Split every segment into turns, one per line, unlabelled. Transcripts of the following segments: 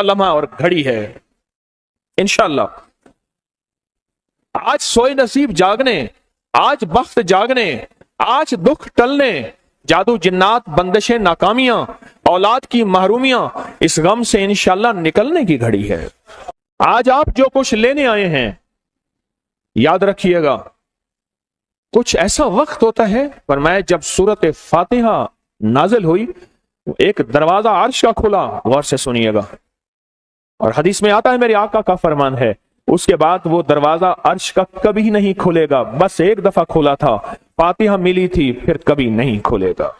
लम्हा और घड़ी है। इंशाअल्लाह आज सोए नसीब जागने, आज बख्त जागने, आज दुख टलने, जादू जिन्नात बंदिशें नाकामियां, औलाद की महरूमियां, इस गम से इंशाअल्लाह निकलने की घड़ी है। आज आप जो कुछ लेने आए हैं, याद रखिएगा कुछ ऐसा वक्त होता है, फरमाया जब सूरत फातिहा नाजिल हुई एक दरवाजा अर्श का खुला, गौर से सुनिएगा, और हदीस में आता है मेरे आका का फरमान है, उसके बाद वो दरवाजा अर्श का कभी नहीं खुलेगा, बस एक दफा खुला था, फातिहा मिली थी, फिर कभी नहीं खुलेगा।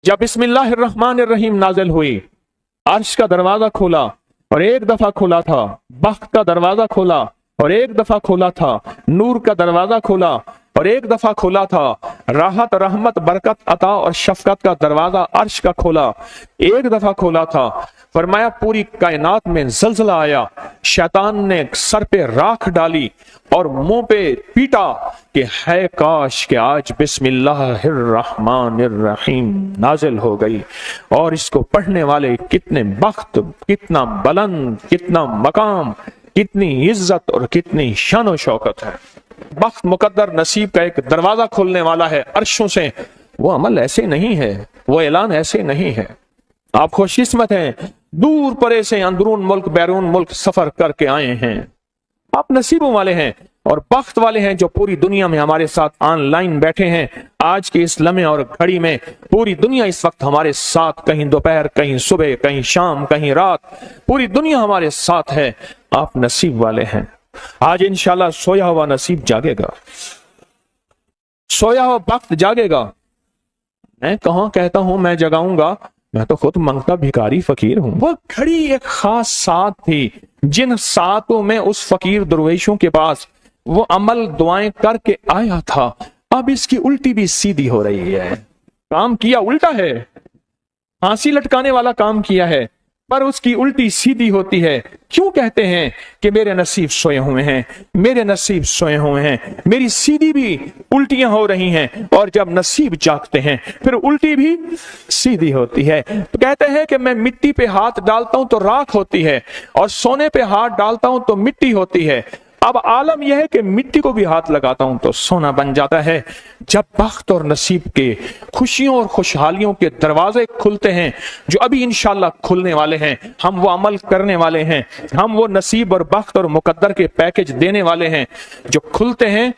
जब बिस्मिल्लाहिर्रहमानिर्रहीम नाजिल हुई, अर्श का दरवाजा खुला और एक दफा खुला था, बख्त का दरवाजा खुला और एक दफा खुला था, नूर का दरवाजा खुला और एक दफा खुला था, राहत रहमत बरकत अता और शफकत का दरवाजा अर्श का खोला, एक दफा खोला था। फरमाया पूरी कायनात में जलजला आया, शैतान ने सर पे राख डाली और मुंह पे पीटा कि है काश कि आज बिस्मिल्लाहिर्रहमानिर्रहीम नाजिल हो गई, और इसको पढ़ने वाले कितने बख्त, कितना बुलंद, कितना मकाम, कितनी इज्जत और कितनी शान और शौकत है। बख्त मुकद्दर नसीब का एक दरवाजा खोलने वाला है अर्शों से। वो अमल ऐसे नहीं है, वो ऐलान ऐसे नहीं है। आप खुशकिस्मत हैं, दूर परे से अंदरून मुल्क बैरून मुल्क सफर करके आए हैं, आप नसीबों वाले हैं और बख्त वाले हैं जो पूरी दुनिया में हमारे साथ ऑनलाइन बैठे हैं। आज के इस लम्हे और घड़ी में पूरी दुनिया इस वक्त हमारे साथ, कहीं दोपहर, कहीं सुबह, कहीं शाम, कहीं रात, पूरी दुनिया हमारे साथ है। आप नसीब वाले हैं। आज इंशाल्लाह सोया हुआ नसीब जागेगा, सोया हुआ वक्त जागेगा। मैं कहां कहता हूं मैं जगाऊंगा, मैं तो खुद मंगता भिखारी फकीर हूं। वो घड़ी एक खास साथ थी, जिन सातों में उस फकीर दरवेशों के पास वो अमल दुआएं करके आया था, अब इसकी उल्टी भी सीधी हो रही है। काम किया उल्टा है, फांसी लटकाने वाला काम किया है, पर उसकी उल्टी सीधी होती है। क्यों कहते हैं कि मेरे नसीब सोए हुए हैं, मेरे नसीब सोए हुए हैं, मेरी सीधी भी उल्टियां हो रही हैं, और जब नसीब जागते हैं फिर उल्टी भी सीधी होती है। तो कहते हैं कि मैं मिट्टी पे हाथ डालता हूं तो राख होती है, और सोने पे हाथ डालता हूं तो मिट्टी होती है। अब आलम यह है कि मिट्टी को भी हाथ लगाता हूं तो सोना बन जाता है। जब बख्त और नसीब के खुशियों और खुशहालियों के दरवाजे खुलते हैं, जो अभी इंशाल्लाह खुलने वाले हैं, हम वो अमल करने वाले हैं, हम वो नसीब और बख्त और मुकद्दर के पैकेज देने वाले हैं जो खुलते हैं।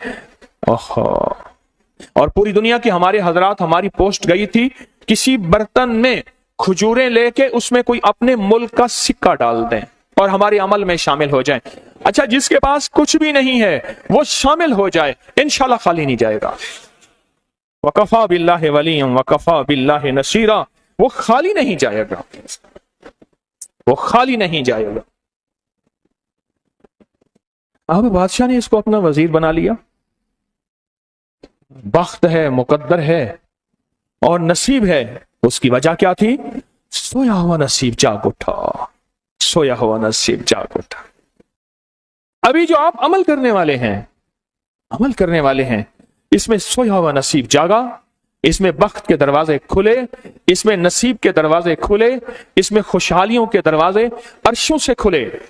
और पूरी दुनिया की हमारे हजरात, हमारी पोस्ट गई थी, किसी बर्तन में खजूरें लेके उसमें कोई अपने मुल्क का सिक्का डाल दें और हमारे अमल में शामिल हो जाए। अच्छा, जिसके पास कुछ भी नहीं है वो शामिल हो जाए, इंशाल्लाह खाली नहीं जाएगा। वकफा बिल्लाहि वलिय्यन वकफा बिल्लाहि नसीरा, वो खाली नहीं जाएगा, वो खाली नहीं जाएगा। अब बादशाह ने इसको अपना वजीर बना लिया। बख्त है, मुकद्दर है और नसीब है। उसकी वजह क्या थी? सोया हुआ नसीब जाग उठा, सोया हुआ नसीब जाग उठा। अभी जो आप अमल करने वाले हैं, अमल करने वाले हैं, इसमें सोया हुआ नसीब जागा, इसमें बख्त के दरवाजे खुले, इसमें नसीब के दरवाजे खुले, इसमें खुशहालियों के दरवाजे अर्शों से खुले।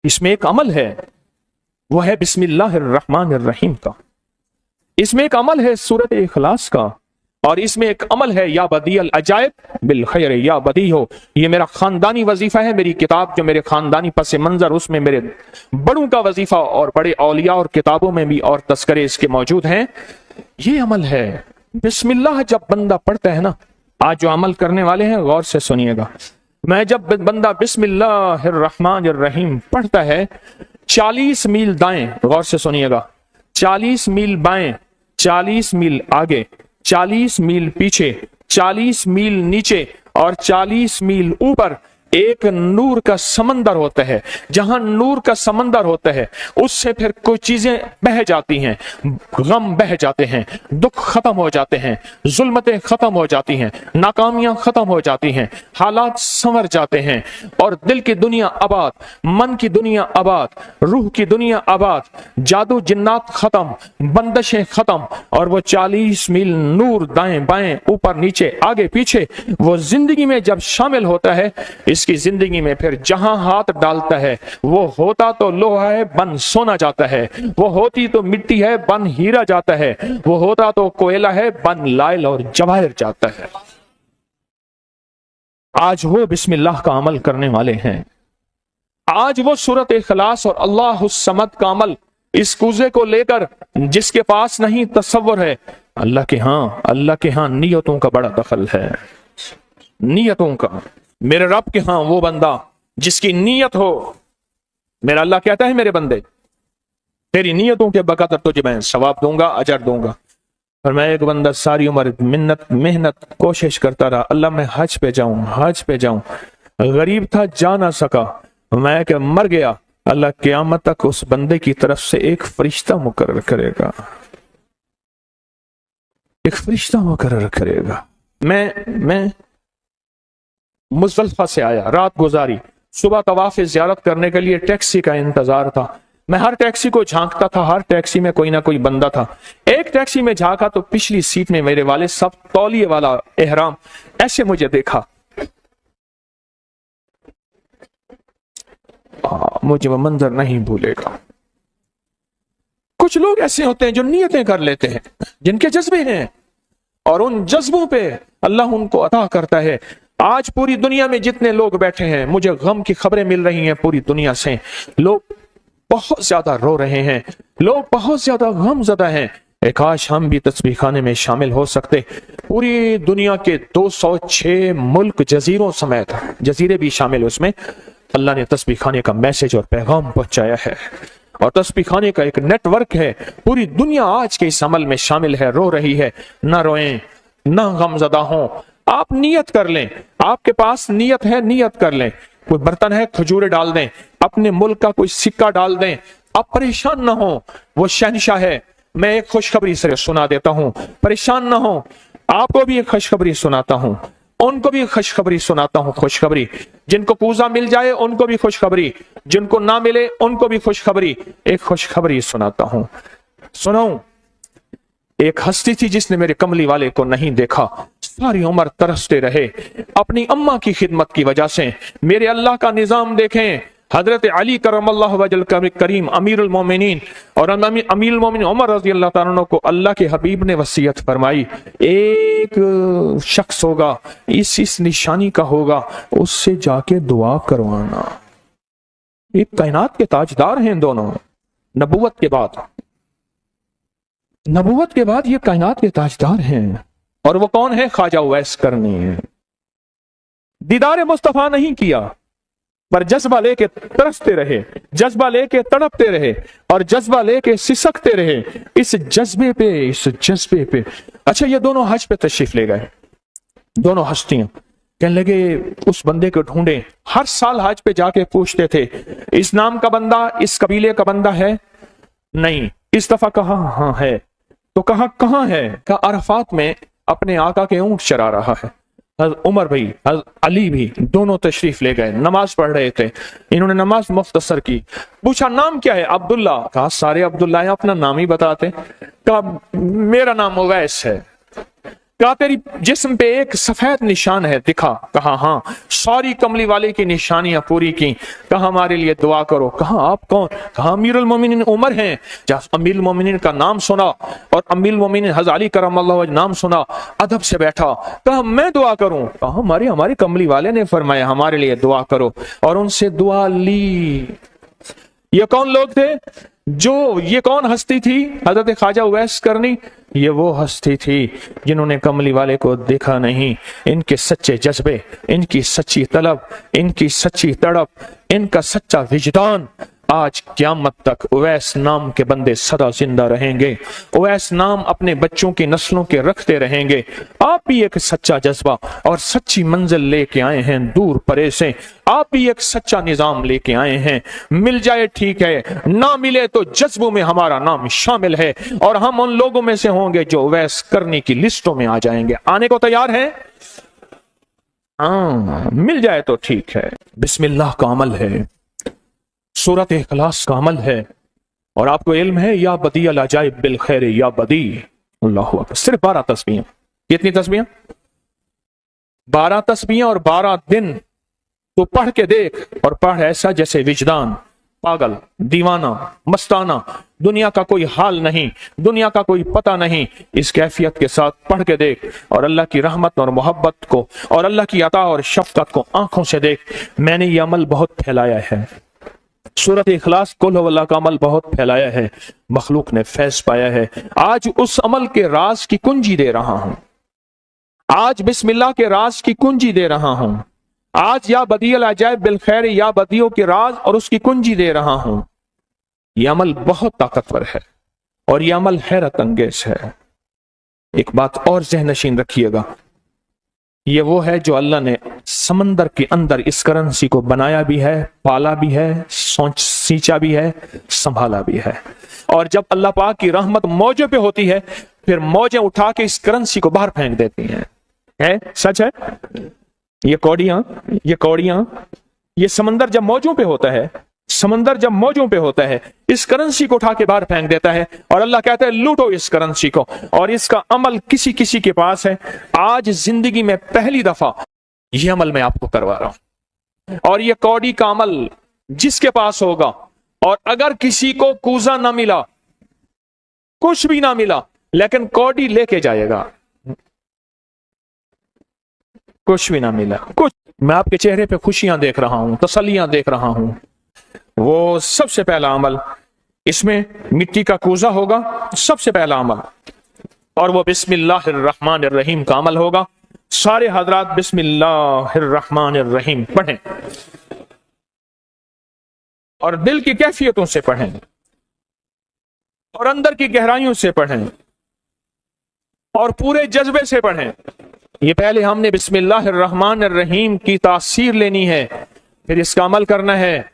इसमें एक अमल है, वो है बिस्मिल्लाहिर्रहमानिर्रहीम का। इसमें एक अमल है सूरत इखलास का, और इसमें एक अमल है या बदीअल अजायब बिल खैर या बदी हो। ये मेरा खानदानी वजीफा है, मेरी किताब जो मेरे खानदानी पस मंजर, उसमें मेरे बड़ों का वजीफा और बड़े औलिया और किताबों में भी और तस्करे इसके मौजूद हैं। ये अमल है बिस्मिल्लाह। जब बंदा पढ़ता है ना, आज जो अमल करने वाले हैं गौर से सुनिएगा, मैं जब बंदा बिस्मिल्लाहिर्रहमानिर्रहीम पढ़ता है, 40 मील दाएं, गौर से सुनिएगा, 40 मील बाएं, 40 मील आगे, 40 मील पीछे, 40 मील नीचे और 40 मील ऊपर एक नूर का समंदर होता है। जहां नूर का समंदर होता है उससे फिर कोई चीजें बह जाती हैं, गम बह जाते हैं, दुख खत्म हो जाते हैं, जुल्मतें खत्म हो जाती हैं, नाकामियां खत्म हो जाती हैं, हालात संवर जाते हैं, और दिल की दुनिया आबाद, मन की दुनिया आबाद, रूह की दुनिया आबाद, जादू जिन्नात खत्म, बंदशें खत्म, और वो 40 मील नूर दाएं बाएं ऊपर नीचे आगे पीछे वो जिंदगी में जब शामिल होता है, इसकी जिंदगी में फिर जहां हाथ डालता है वो होता तो लोहा है बन सोना जाता है, वो होती तो मिट्टी है बन हीरा जाता है, वो होता तो कोयला है बन लाइल और जवाहिर जाता है। आज वो बिस्मिल्लाह का अमल करने वाले हैं, आज वो सूरत इखलास और अल्लाह समद का अमल, इस कूजे को लेकर जिसके पास नहीं तसव्वुर है, अल्लाह के हां नियतों का बड़ा दखल है, नियतों का। मेरे रब के हां वो बंदा जिसकी नियत हो, मेरा अल्लाह कहता है मेरे बंदे तेरी नियतों के बकदर तुझे मैं सवाब दूंगा, अजर दूंगा। और मैं एक बंदा सारी उम्र मेहनत कोशिश करता रहा, अल्लाह मैं हज पे जाऊं, गरीब था जा ना सका, मैं क्या मर गया, अल्लाह क़यामत तक उस बंदे की तरफ से एक फरिश्ता मुकर्रर करेगा, एक फरिश्ता मुकर्रर करेगा। मैं मुज़दलिफ़ा से आया, रात गुजारी, सुबह तवाफ़ ज़ियारत करने के लिए टैक्सी का इंतजार था। मैं हर टैक्सी को झांकता था, हर टैक्सी में कोई ना कोई बंदा था। एक टैक्सी में झांका तो पिछली सीट में मेरे वाले सब तौलिए वाला एहराम, ऐसे मुझे देखा, मुझे वो मंजर नहीं भूलेगा। कुछ लोग ऐसे होते हैं जो नियतें कर लेते हैं, जिनके जज्बे हैं, और उन जज्बों पे अल्लाह उनको अता करता है। आज पूरी दुनिया में जितने लोग बैठे हैं, मुझे गम की खबरें मिल रही हैं पूरी दुनिया से, लोग बहुत ज्यादा रो रहे हैं, लोग बहुत ज्यादा गमज़दा हैं। काश हम भी तस्बीह खाने में शामिल हो सकते। पूरी दुनिया के 206 मुल्क जजीरों समेत, जजीरे भी शामिल, उसमें अल्लाह ने तस्बीह खाने का मैसेज और पैगाम पहुंचाया है, और तस्बीह खाने का एक नेटवर्क है। पूरी दुनिया आज के इस अमल में शामिल है, रो रही है। ना रोएं, ना गमज़दा हों, आप नियत कर लें, आपके पास नियत है, नियत कर लें। कोई बर्तन है, खजूरें डाल दें, अपने मुल्क का कोई सिक्का डाल दें, आप परेशान ना हो, वो शहंशाह है। मैं एक खुशखबरी से सुना देता हूं, परेशान ना हो, आपको भी एक खुशखबरी सुनाता हूं, उनको भी खुशखबरी सुनाता हूं। खुशखबरी, जिनको पूजा मिल जाए उनको भी खुशखबरी, जिनको ना मिले उनको भी खुशखबरी। एक खुशखबरी सुनाता हूं, सुनाऊं। एक हस्ती थी जिसने मेरे कमली वाले को नहीं देखा, सारी उम्र तरसते रहे अपनी अम्मा की खिदमत की वजह से। मेरे अल्लाह का निजाम देखें, हजरत अली करमल्लाहु वजल करीम अमीरुल मोमिनीन और अमीरुल मोमिनीन उमर रज़ी अल्लाह तआला अन्हु को अल्लाह के हबीब ने वसीयत फरमाई, एक शख्स होगा, इस निशानी का होगा, उससे जाके दुआ करवाना। एक कायनात के ताजदार हैं दोनों, नबूवत के बाद ये कायनात के ताजदार हैं। और वो कौन है? ख्वाजा उवैस करनी। दीदार मुस्तफा नहीं किया, पर जज्बा लेके तरसते रहे, जज्बा लेके तड़पते रहे, और जज्बा लेके सिसकते रहे। इस जज्बे पे अच्छा, ये दोनों हज पे तशरीफ ले गए, दोनों हस्तियां। कहने लगे उस बंदे को ढूंढें। हर साल हज पे जाके पूछते थे, इस नाम का बंदा, इस कबीले का बंदा है? नहीं। इस दफा कहा हाँ है। तो कहा कहाँ है? कहा अरफात में अपने आका के ऊंट चरा रहा है। उमर भी, अली भी, दोनों तशरीफ ले गए, नमाज पढ़ रहे थे। इन्होंने नमाज मुख्तसर की, पूछा नाम क्या है? अब्दुल्ला। कहा सारे अब्दुल्ला हैं, अपना नाम ही बताते। कहा मेरा नाम उवैस है। कहा तेरी जिस्म पे एक सफेद निशान है, दिखा। कहा हाँ। सारी कमली वाले की निशानियां पूरी की। कहा हमारे लिए दुआ करो। कहा आप कौन? कहा अमीरुल मोमिनीन उमर हैं। जब अमीरुल मोमिनीन का नाम सुना और अमीरुल मोमिनीन हज़रत अली करमल्लाहु वजह नाम सुना, अदब से बैठा। कहा मैं दुआ करूं? कहा हमारे कमली वाले ने फरमाया हमारे लिए दुआ करो, और उनसे दुआ ली। ये कौन लोग थे? ये कौन हस्ती थी? हजरत ख्वाजा उवैस करनी। ये वो हस्ती थी जिन्होंने कमली वाले को देखा नहीं। इनके सच्चे जज्बे, इनकी सच्ची तलब, इनकी सच्ची तड़प, इनका सच्चा विजदान, आज क़यामत तक उवैस नाम के बंदे सदा जिंदा रहेंगे। उवैस नाम अपने बच्चों की नस्लों के रखते रहेंगे। आप भी एक सच्चा जज्बा और सच्ची मंजिल लेके आए हैं दूर परे से। आप भी एक सच्चा निजाम लेके आए हैं। मिल जाए ठीक है, ना मिले तो जज्बों में हमारा नाम शामिल है, और हम उन लोगों में से होंगे जो उवैस करने की लिस्टों में आ जाएंगे। आने को तैयार हैं? हाँ, मिल जाए तो ठीक है। बिस्मिल्लाह का अमल है, सूरत इखलास का अमल है, और आपको इल्म है या बदी अल अजाइब बिल खैर या बदी। अल्लाहु अकबर। सिर्फ 12 तस्बीहां। कितनी तस्बीहां? 12 तस्बीहां और 12 दिन तो पढ़ के देख, और पढ़ ऐसा जैसे विजदान, पागल, दीवाना, मस्ताना, दुनिया का कोई हाल नहीं, दुनिया का कोई पता नहीं, इस कैफियत के साथ पढ़ के देख और अल्लाह की रहमत और मोहब्बत को और अल्लाह की अता और शफकत को आंखों से देख। मैंने ये अमल बहुत फैलाया है, सूरत इखलास कुल हुवल्लाह का अमल बहुत फैलाया है, मखलूक ने फैज पाया है। आज उस अमल के राज की कुंजी दे रहा हूं, आज बिस्मिल्लाह के राज की कुंजी दे रहा हूं, आज या बदियल अजायब बिल खैर या बदियों के राज और उसकी कुंजी दे रहा हूं। यह अमल बहुत ताकतवर है और यह अमल हैरत अंगेज है। एक बात और ज़हन नशीन रखिएगा, ये वो है जो अल्लाह ने समंदर के अंदर इस करेंसी को बनाया भी है, पाला भी है, सींचा भी है, संभाला भी है। और जब अल्लाह पाक की रहमत मौजों पे होती है, फिर मौजें उठा के इस करेंसी को बाहर फेंक देती हैं। है सच है। ये कौड़ियां, ये समंदर जब मौजों पे होता है, समंदर जब मौजों पे होता है, इस करेंसी को उठा के बाहर फेंक देता है और अल्लाह कहता है लूटो इस करेंसी को। और इसका अमल किसी किसी के पास है। आज जिंदगी में पहली दफा ये अमल मैं आपको करवा रहा हूं। और ये कौड़ी का अमल जिसके पास होगा, और अगर किसी को कूजा ना मिला, कुछ भी ना मिला, लेकिन कौड़ी लेके जाएगा, कुछ भी ना मिला, कुछ, मैं आपके चेहरे पे खुशियां देख रहा हूं, तसल्लियां देख रहा हूं, वो सबसे पहला अमल, इसमें मिट्टी का कूजा होगा, सबसे पहला अमल, और वो बिस्मिल्लाहिर्रहमानिर्रहीम का अमल होगा। सारे हजरात बिस्मिल्लाहिर्रहमानिर्रहीम पढ़ें और दिल की कैफियतों से पढ़ें और अंदर की गहराइयों से पढ़ें और पूरे जज्बे से पढ़ें। ये पहले हमने बिस्मिल्लाहिर्रहमानिर्रहीम की तासीर लेनी है, फिर इसका अमल करना है।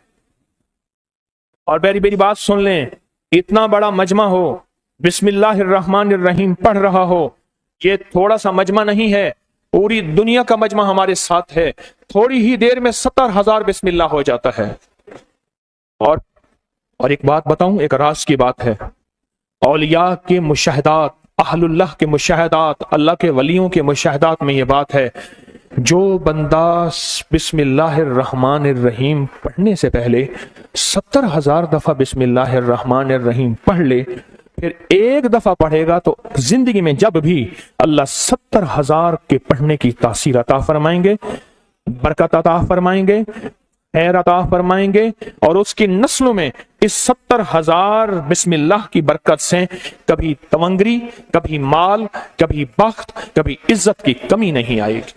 और मेरी बात सुन लें, इतना बड़ा मजमा हो, बिस्मिल्लाहिर्रहमानिर्रहीम पढ़ रहा हो, ये थोड़ा सा मजमा नहीं है, पूरी दुनिया का मजमा हमारे साथ है। थोड़ी ही देर में 70,000 बिस्मिल्लाह हो जाता है। और एक बात बताऊं, एक राज की बात है, औलिया के मुशाहदात, अहलुल्लाह के मुशाहदात, अल्लाह के वलियों के मुशाहदात में यह बात है, जो बंदा बिस्मिल्लाहिर्रहमानिर्रहीम पढ़ने से पहले 70,000 दफा बिस्मिल्लाहिर्रहमानिर्रहीम पढ़ ले, फिर एक दफा पढ़ेगा तो जिंदगी में जब भी अल्लाह 70,000 के पढ़ने की तासीर अता फरमाएंगे, बरकत अता फरमाएंगे, खैर अता फरमाएंगे। और उसकी नस्लों में इस 70,000 बिस्मिल्लाह की बरकत से कभी तवंगरी, कभी माल, कभी बख्त, कभी इज्जत की कमी नहीं आएगी।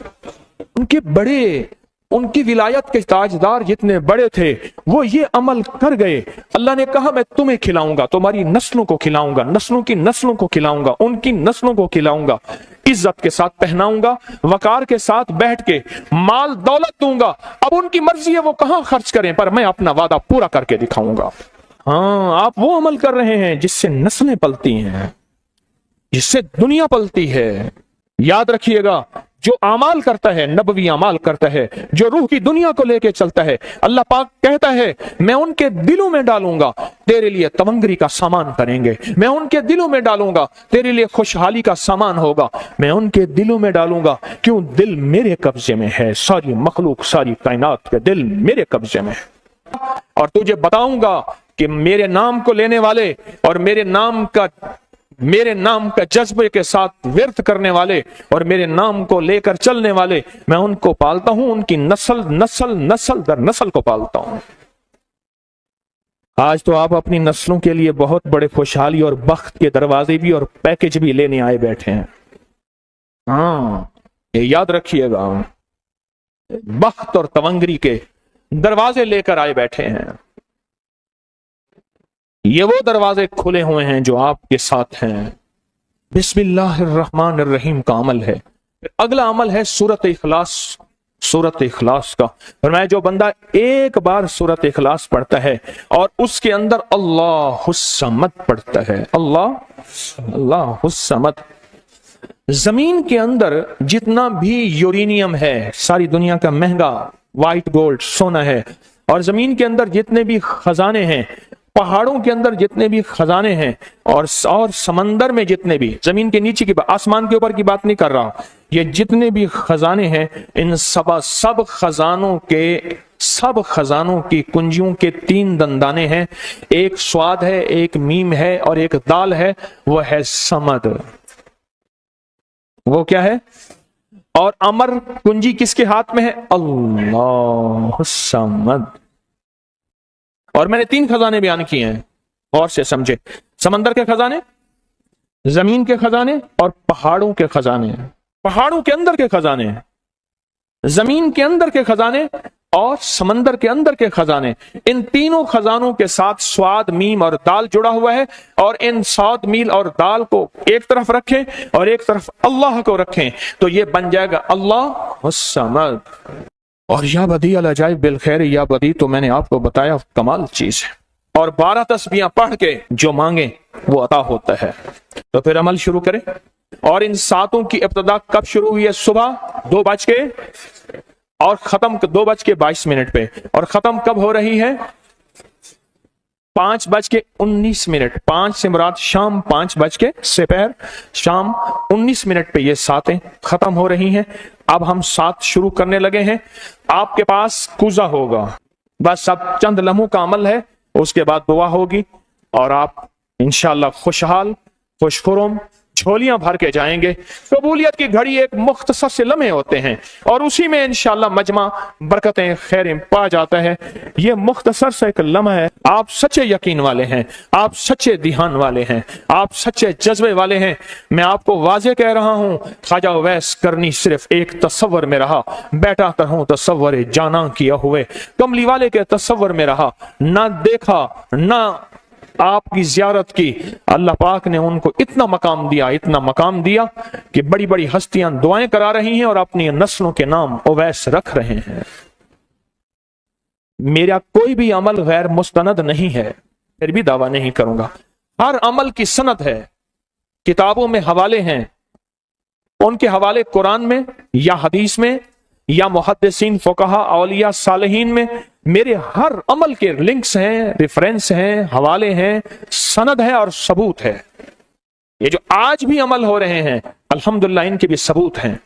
उनकी विलायत के ताजदार जितने बड़े थे, वो ये अमल कर गए। अल्लाह ने कहा मैं तुम्हें खिलाऊंगा, तुम्हारी नस्लों को खिलाऊंगा, नस्लों की नस्लों को खिलाऊंगा, उनकी नस्लों को खिलाऊंगा, इज्जत के साथ पहनाऊंगा, वकार के साथ बैठ के माल दौलत दूंगा। अब उनकी मर्जी है वो कहां खर्च करें, पर मैं अपना वादा पूरा करके दिखाऊंगा। हाँ, आप वो अमल कर रहे हैं जिससे नस्लें पलती हैं, जिससे दुनिया पलती है। याद रखिएगा, जो अमाल करता है, नबवी अमाल करता है, जो रूह की दुनिया को लेके चलता है, अल्लाह पाक कहता है मैं उनके दिलों में डालूंगा, तेरे लिए तवंगरी का सामान करेंगे, मैं उनके दिलों में डालूंगा, तेरे लिए खुशहाली का सामान होगा, मैं उनके दिलों में डालूंगा। क्यों? दिल मेरे कब्जे में है, सारी मखलूक, सारी कायनात के दिल मेरे कब्जे में है। और तुझे बताऊंगा कि मेरे नाम को लेने वाले और मेरे नाम का जज्बे के साथ व्यर्थ करने वाले और मेरे नाम को लेकर चलने वाले, मैं उनको पालता हूं, उनकी नस्ल दर नस्ल को पालता हूं। आज तो आप अपनी नस्लों के लिए बहुत बड़े खुशहाली और बख्त के दरवाजे भी और पैकेज भी लेने आए बैठे हैं। हाँ, ये याद रखिएगा, बख्त और तवंगरी के दरवाजे लेकर आए बैठे हैं। ये वो दरवाजे खुले हुए हैं जो आपके साथ हैं। बिस्मिल्लाहिर्रहमानिर्रहीम का अमल है। अगला अमल है सूरत इखलास। सूरत इखलास का फरमाया, जो बंदा एक बार सूरत इखलास पढ़ता है और उसके अंदर अल्लाहुस्समद पढ़ता है, अल्लाहुस्समद, जमीन के अंदर जितना भी यूरेनियम है, सारी दुनिया का महंगा व्हाइट गोल्ड सोना है, और जमीन के अंदर जितने भी खजाने हैं, पहाड़ों के अंदर जितने भी खजाने हैं और समंदर में जितने भी, जमीन के नीचे की, आसमान के ऊपर की बात नहीं कर रहा, ये जितने भी खजाने हैं, इन सब खजानों की कुंजियों के 3 दंदाने हैं। एक स्वाद है, एक मीम है और एक दाल है, वो है समद। वो क्या है? और अमर कुंजी किसके हाथ में है? अल्लाह समद। और मैंने 3 खजाने बयान किए हैं, और से समझे। समंदर के खजाने, जमीन के खजाने और पहाड़ों के खजाने। पहाड़ों के अंदर के खजाने, जमीन के अंदर के खजाने और समंदर के अंदर के खजाने, इन तीनों खजानों के साथ स्वाद, मीम और दाल जुड़ा हुआ है। और इन स्वाद, मील और दाल को एक तरफ रखें और एक तरफ अल्लाह को रखें, तो ये बन जाएगा अल्लाह समद। और या बदी अल अजाइब बिल खैर, या बदी तो मैंने आपको बताया कमाल चीज है। और 12 तस्बीहां पढ़ के जो मांगे वो अता होता है। तो फिर अमल शुरू करें। और इन 7 की इब्तिदा कब शुरू हुई है? सुबह 2 बज के और खत्म 2:22 पे। और खत्म कब हो रही है? 5:19। 5 से मुराद शाम, 5 बज के दोपहर शाम 19 मिनट पे ये 7 खत्म हो रही हैं। अब हम 7 शुरू करने लगे हैं। आपके पास कुजा होगा, बस अब चंद लम्हों का अमल है, उसके बाद दुआ होगी और आप इंशाअल्लाह खुशहाल, खुशखुरम झोलियां भर के जाएंगे। कबूलियत की घड़ी एक मुख्तसर से लम्हे होते हैं और उसी में इंशाअल्लाह मजमा बरकतें, खैरें पा जाता है। ये मुख्तसर से एक लम्हा है। आप सच्चे यकीन वाले हैं, आप सच्चे ध्यान वाले हैं, आप सच्चे जज्बे वाले हैं। मैं आपको वाजे कह रहा हूं, ख्वाजा उवैस करनी सिर्फ एक तसव्वुर में रहा, बैठा रहूं तसव्वुर जाना किया हुए। कमली वाले के तसव्वुर में रहा, ना देखा ना आपकी जियारत की। अल्लाह पाक ने उनको इतना मकाम दिया, इतना मकाम दिया कि बड़ी बड़ी हस्तियां दुआएं करा रही हैं और अपनी नस्लों के नाम उवैस रख रहे हैं। मेरा कोई भी अमल गैर मुस्तनद नहीं है, फिर भी दावा नहीं करूंगा। हर अमल की सनद है, किताबों में हवाले हैं, उनके हवाले कुरान में या हदीस में या मुहद्दिसीन, फुकहा, औलिया, सालिहीन में मेरे हर अमल के लिंक्स हैं, रेफरेंस हैं, हवाले हैं, सनद है और सबूत है। ये जो आज भी अमल हो रहे हैं अल्हम्दुलिल्लाह इनके भी सबूत हैं।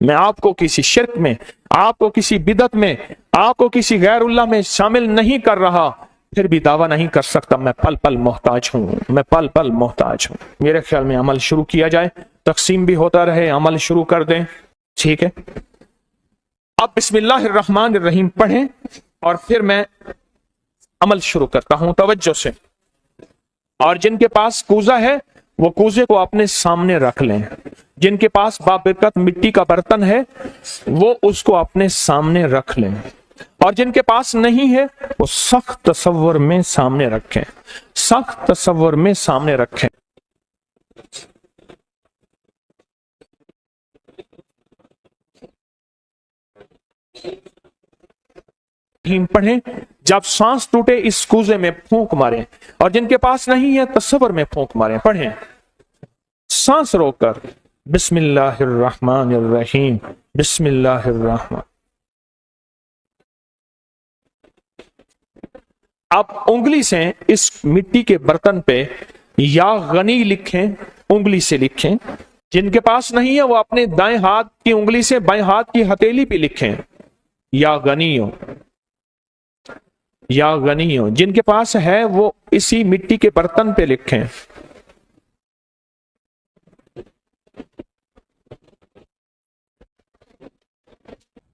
मैं आपको किसी शिर्क में, आपको किसी बिदत में, आपको किसी गैरुल्लाह में शामिल नहीं कर रहा, फिर भी दावा नहीं कर सकता मैं पल पल मोहताज हूं, मैं पल पल मोहताज हूं। मेरे ख्याल में अमल शुरू किया जाए, तकसीम भी होता रहे, अमल शुरू कर दें, ठीक है। अब बिस्मिल्लाहिर्रहमानिर्रहीम पढ़ें और फिर मैं अमल शुरू करता हूं तवज्जो से। और जिनके पास कूजा है वो कूजे को अपने सामने रख लें। जिनके पास बाबरकत मिट्टी का बर्तन है वो उसको अपने सामने रख लें। और जिनके पास नहीं है वो सख्त तसव्वुर में सामने रखें, सख्त तसव्वुर में सामने रखें। पढ़ें, जब सांस टूटे इस कूजे में फूंक मारें। और जिनके पास नहीं है तसव्वुर में फूंक मारें। पढ़ें सांस रोककर, बिस्मिल्लाहिर्रहमानिर्रहीम, बिस्मिल्लाहिर्रहमान। आप उंगली से इस मिट्टी के बर्तन पे या गनी लिखें, उंगली से लिखें। जिनके पास नहीं है वो अपने दाएं हाथ की उंगली से बाएं हाथ की हथेली पे लिखें, या गनियो, या गनियो। जिनके पास है वो इसी मिट्टी के बर्तन पे लिखें।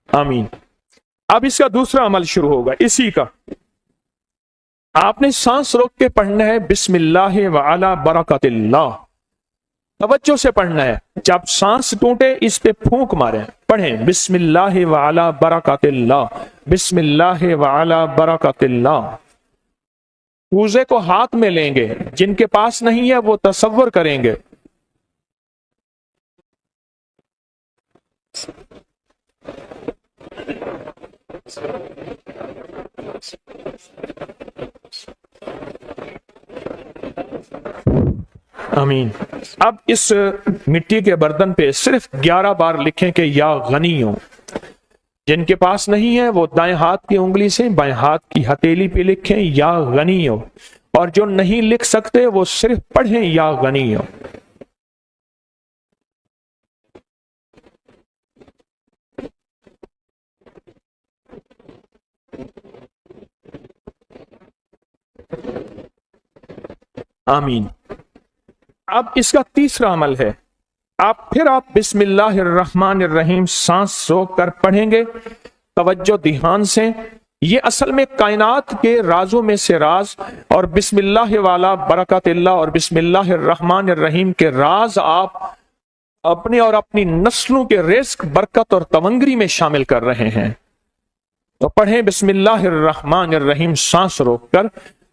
आमीन। अब इसका दूसरा अमल शुरू होगा इसी का। आपने सांस रोक के पढ़ना है बिस्मिल्लाह व अला बरकतिल्लाह, तवज्जो से पढ़ना है। जब सांस टूटे इस पे फूंक मारें। पढ़ें बिस्मिल्लाह व अला बरकतिल्लाह, बिस्मिल्लाह व अला बरकतिल्लाह। कूजे को हाथ में लेंगे, जिनके पास नहीं है वो तसव्वुर करेंगे। आमीन। अब इस मिट्टी के बर्तन पे सिर्फ 11 बार लिखें कि या गनियो, जिनके पास नहीं है वो दाएं हाथ की उंगली से बाएं हाथ की हथेली पे लिखें या गनी हो, और जो नहीं लिख सकते वो सिर्फ पढ़ें या गनी हो। आमीन। अब इसका तीसरा अमल है, आप बिस्मिल्लाहिर्रहमानिर्रहीम सांस रोक कर पढ़ेंगे, तवज्जो ध्यान से। ये असल में कायनात के राजों में से राज, और बिस्मिल्लाह वाला बरकतिल्लाह और बिस्मिल्लाहिर्रहमानिर्रहीम के राज आप अपने और अपनी नस्लों के रिस्क, बरकत और तवंगरी में शामिल कर रहे हैं। तो पढ़ें बिस्मिल्लाहिर्रहमानिर्रहीम सांस रोककर।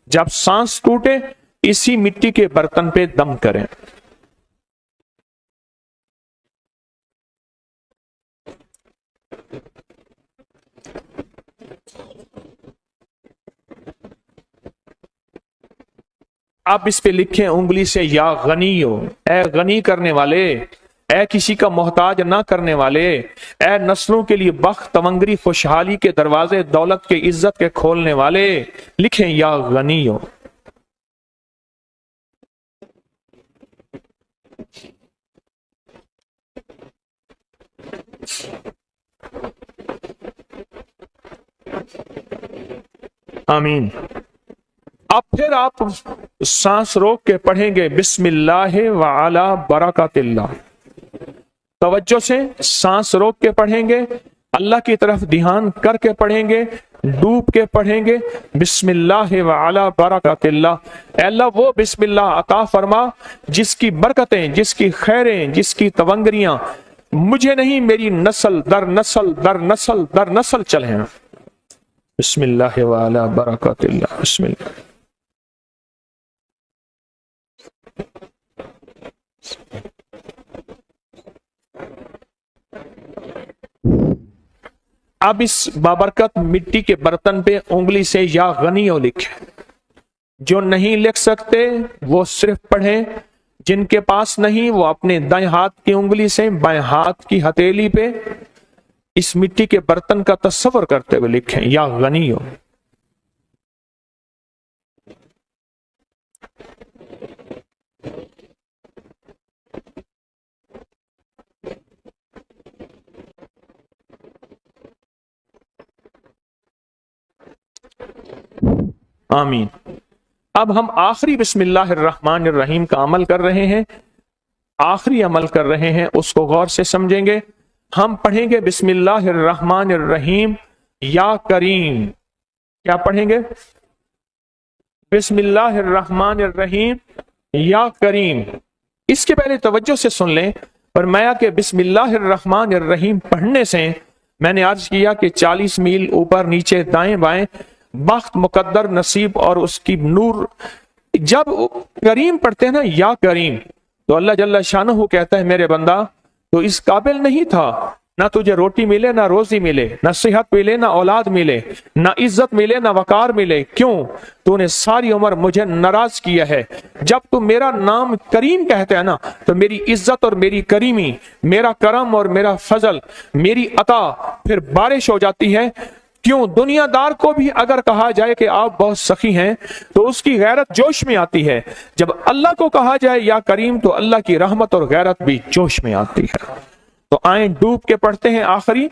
जब सांस टूटे इसी मिट्टी के बर्तन पे दम करें। आप इस पे लिखें उंगली से या गनी हो, ए गनी करने वाले, ए किसी का मोहताज ना करने वाले, ए नस्लों के लिए बख्त, तवंगरी, खुशहाली के दरवाजे, दौलत के, इज्जत के खोलने वाले, लिखें या गनी हो। आमीन। अब फिर आप सांस रोक के पढ़ेंगे बिस्मिल्लाह व अला बरकतिल्लाह। तवज्जो से सांस रोक के पढ़ेंगे, अल्लाह की तरफ ध्यान करके पढ़ेंगे, डूब के पढ़ेंगे बिस्मिल्लाह व अला बरकतिल्लाह। अल्लाह वो बिस्मिल्लाह अता फरमा जिसकी बरकतें, जिसकी खैरें, जिसकी तवंगरियां मुझे नहीं मेरी नस्ल दर नस्ल दर नस्ल दर नस्ल चले। बिस्मिल्लाह व अला बरकतिल्लाह। बिस्मिल्लाह। अब इस बाबरकत मिट्टी के बर्तन पे उंगली से या गनियो लिखे। जो नहीं लिख सकते वो सिर्फ पढ़ें, जिनके पास नहीं वो अपने दाएं हाथ की उंगली से बाएं हाथ की हथेली पे इस मिट्टी के बर्तन का तस्वर करते हुए लिखें या गनियो। आमीन। अब हम आखिरी बिस्मिल्लाहिर्रहमानिर्रहीम का अमल कर रहे हैं, आखिरी अमल कर रहे हैं, उसको गौर से समझेंगे। हम पढ़ेंगे बिस्मिल्लाहिर्रहमानिर्रहीम या करीम। क्या पढ़ेंगे? बिस्मिल्लाहिर्रहमानिर्रहीम या करीम। इसके पहले तवज्जो से सुन लें, फरमाया कि बिस्मिल्लाहिर्रहमानिर्रहीम पढ़ने से मैंने अर्ज किया कि 40 मील ऊपर नीचे दाएं बाएं बख्त, मुकद्दर, नसीब और उसकी नूर। जब करीम पढ़ते हैं ना या करीम, तो अल्लाह जल्ला शानहू कहता है मेरे बंदा तो इस काबिल नहीं था, ना तुझे रोटी मिले, ना रोजी मिले, ना सेहत मिले, ना औलाद मिले, ना इज्जत मिले, ना वकार मिले। क्यों? तूने सारी उम्र मुझे नाराज किया है। जब तू मेरा नाम करीम कहते हैं ना, तो मेरी इज्जत और मेरी करीमी, मेरा करम और मेरा फजल, मेरी अता फिर बारिश हो जाती है। क्यों? दुनियादार को भी अगर कहा जाए कि आप बहुत सखी हैं तो उसकी गैरत जोश में आती है। जब अल्लाह को कहा जाए या करीम, तो अल्लाह की रहमत और गैरत भी जोश में आती है। तो आए डूब के पढ़ते हैं आखिरी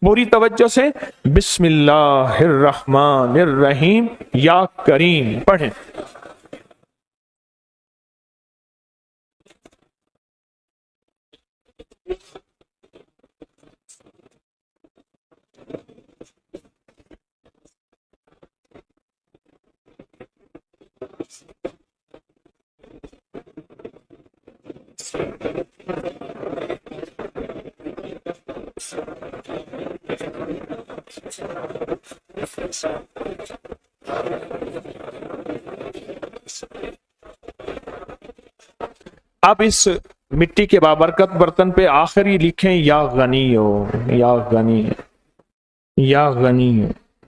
पूरी तवज्जो से बिस्मिल्लाहिर्रहमानिर्रहीम या करीम पढ़ें। अब इस मिट्टी के बाबरकत बर्तन पे आखिरी लिखें या गनी हो, या गनी, या गनी।